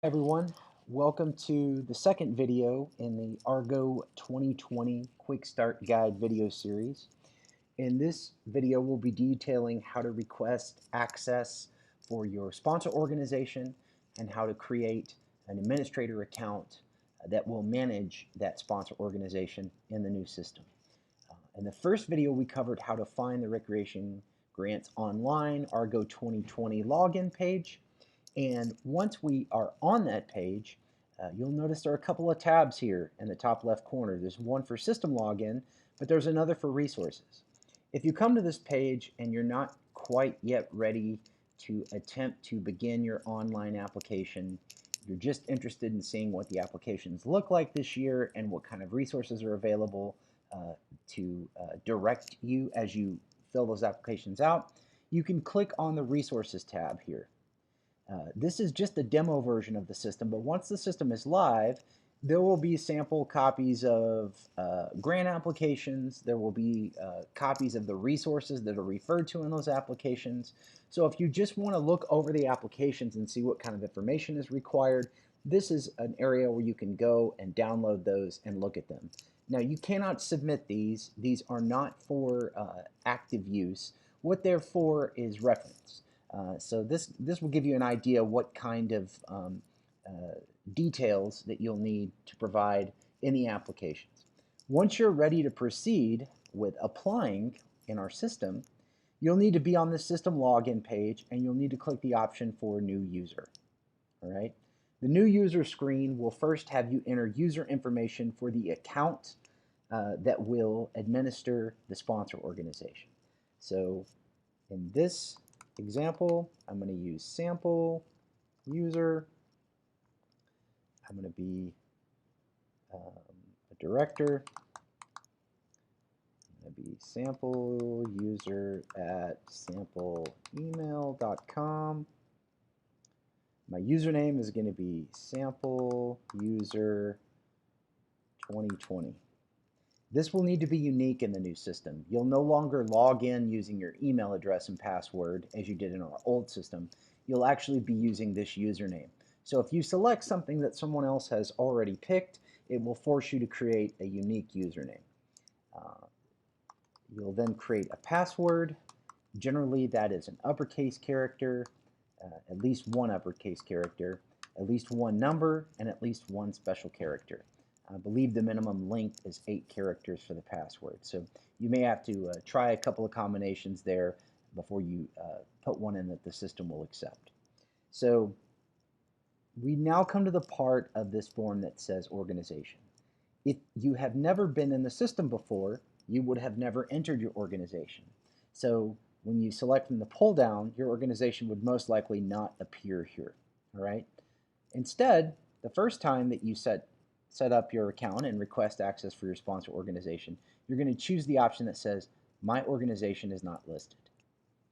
Everyone, welcome to the second video in the Argo 2020 Quick Start Guide video series. In this video, we'll be detailing how to request access for your sponsor organization and how to create an administrator account that will manage that sponsor organization in the new system. In the first video, we covered how to find the Recreation Grants Online Argo 2020 login page. And once we are on that page, you'll notice there are a couple of tabs here in the top left corner. There's one for system login, but there's another for resources. If you come to this page and you're not quite yet ready to attempt to begin your online application, you're just interested in seeing what the applications look like this year and what kind of resources are available to direct you as you fill those applications out, you can click on the Resources tab here. This is just a demo version of the system, but once the system is live, there will be sample copies of grant applications. There will be copies of the resources that are referred to in those applications. So if you just want to look over the applications and see what kind of information is required, this is an area where you can go and download those and look at them. Now, you cannot submit these. These are not for active use. What they're for is reference. So this will give you an idea what kind of details that you'll need to provide in the applications. Once you're ready to proceed with applying in our system, you'll need to be on the system login page and you'll need to click the option for new user. All right. The new user screen will first have you enter user information for the account that will administer the sponsor organization. So in this example, I'm going to use sample user. I'm going to be a director. I'm going to be sample user at sampleemail.com. My username is going to be sample user 2020. This will need to be unique in the new system. You'll no longer log in using your email address and password as you did in our old system. You'll actually be using this username. So if you select something that someone else has already picked, it will force you to create a unique username. You'll then create a password. Generally, that is an uppercase character, at least one uppercase character, at least one number, and at least one special character. I believe the minimum length is 8 characters for the password. So you may have to try a couple of combinations there before you put one in that the system will accept. So we now come to the part of this form that says organization. If you have never been in the system before, you would have never entered your organization. So when you select from the pull down, your organization would most likely not appear here. All right. Instead, the first time that you set up your account and request access for your sponsor organization, you're going to choose the option that says, my organization is not listed.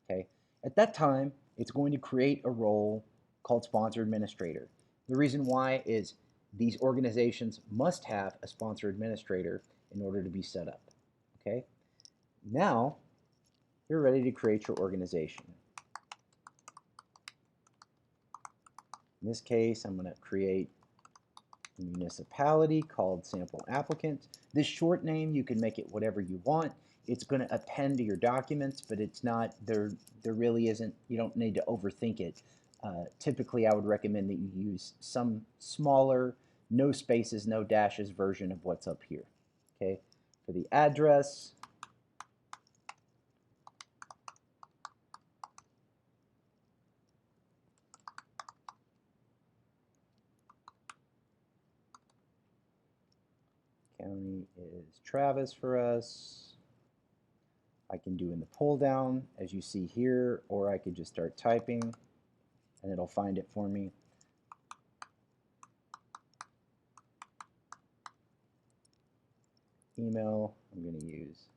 Okay? At that time, it's going to create a role called sponsor administrator. The reason why is these organizations must have a sponsor administrator in order to be set up. Okay? Now, you're ready to create your organization. In this case, I'm going to create municipality called sample applicant. This short name, you can make it whatever you want. It's going to append to your documents, but it's not, there really isn't, you don't need to overthink it. Typically, I would recommend that you use some smaller, no spaces, no dashes version of what's up here. Okay, for the address, county is Travis for us. I can do in the pull down as you see here, or I could just start typing and it'll find it for me. Email, I'm going to use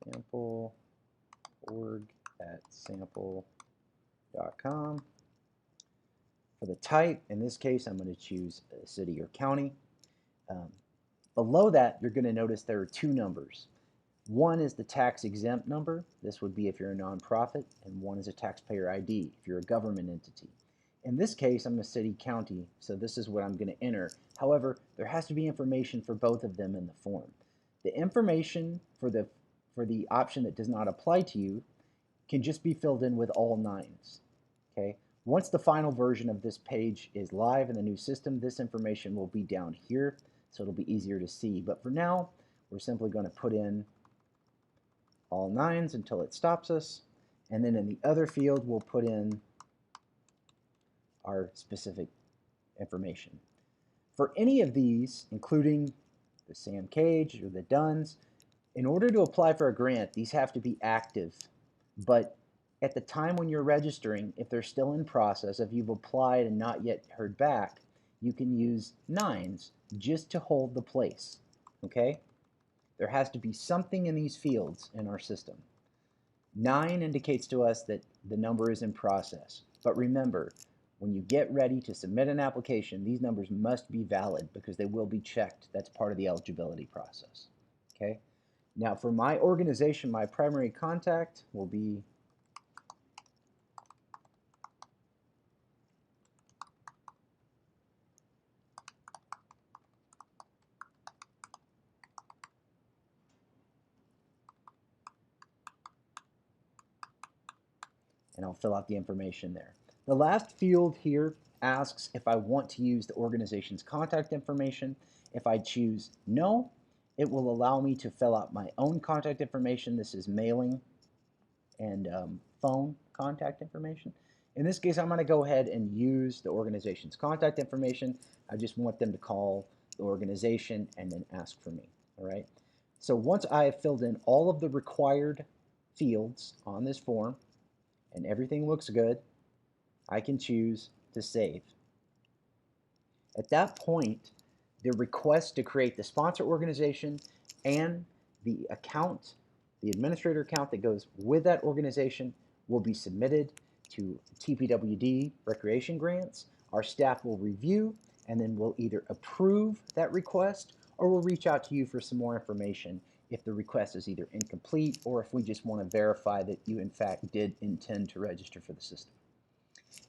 sample.org@sample.com. For the type, in this case, I'm going to choose a city or county. Below that, you're going to notice there are two numbers. One is the tax exempt number. This would be if you're a nonprofit, and one is a taxpayer ID if you're a government entity. In this case, I'm a city county, so this is what I'm going to enter. However, there has to be information for both of them in the form. The information for the option that does not apply to you can just be filled in with all nines. Okay. Once the final version of this page is live in the new system, this information will be down here, so it'll be easier to see. But for now, we're simply going to put in all nines until it stops us, and then in the other field, we'll put in our specific information. For any of these, including the Sam Cage or the Duns, in order to apply for a grant, these have to be active. But at the time when you're registering, if they're still in process, if you've applied and not yet heard back, you can use nines just to hold the place, okay? There has to be something in these fields in our system. 9 indicates to us that the number is in process. But remember, when you get ready to submit an application, these numbers must be valid because they will be checked. That's part of the eligibility process, okay? Now for my organization, my primary contact will be and I'll fill out the information there. The last field here asks if I want to use the organization's contact information. If I choose no, it will allow me to fill out my own contact information. This is mailing and phone contact information. In this case, I'm going to go ahead and use the organization's contact information. I just want them to call the organization and then ask for me. All right. So once I have filled in all of the required fields on this form and everything looks good, I can choose to save. At that point, the request to create the sponsor organization and the account, the administrator account that goes with that organization, will be submitted to TPWD Recreation Grants. Our staff will review and then we'll either approve that request or we'll reach out to you for some more information if the request is either incomplete or if we just want to verify that you in fact did intend to register for the system.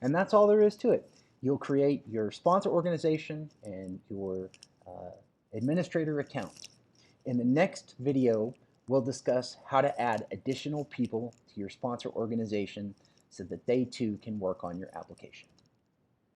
And that's all there is to it. You'll create your sponsor organization and your administrator account. In the next video, we'll discuss how to add additional people to your sponsor organization so that they too can work on your application.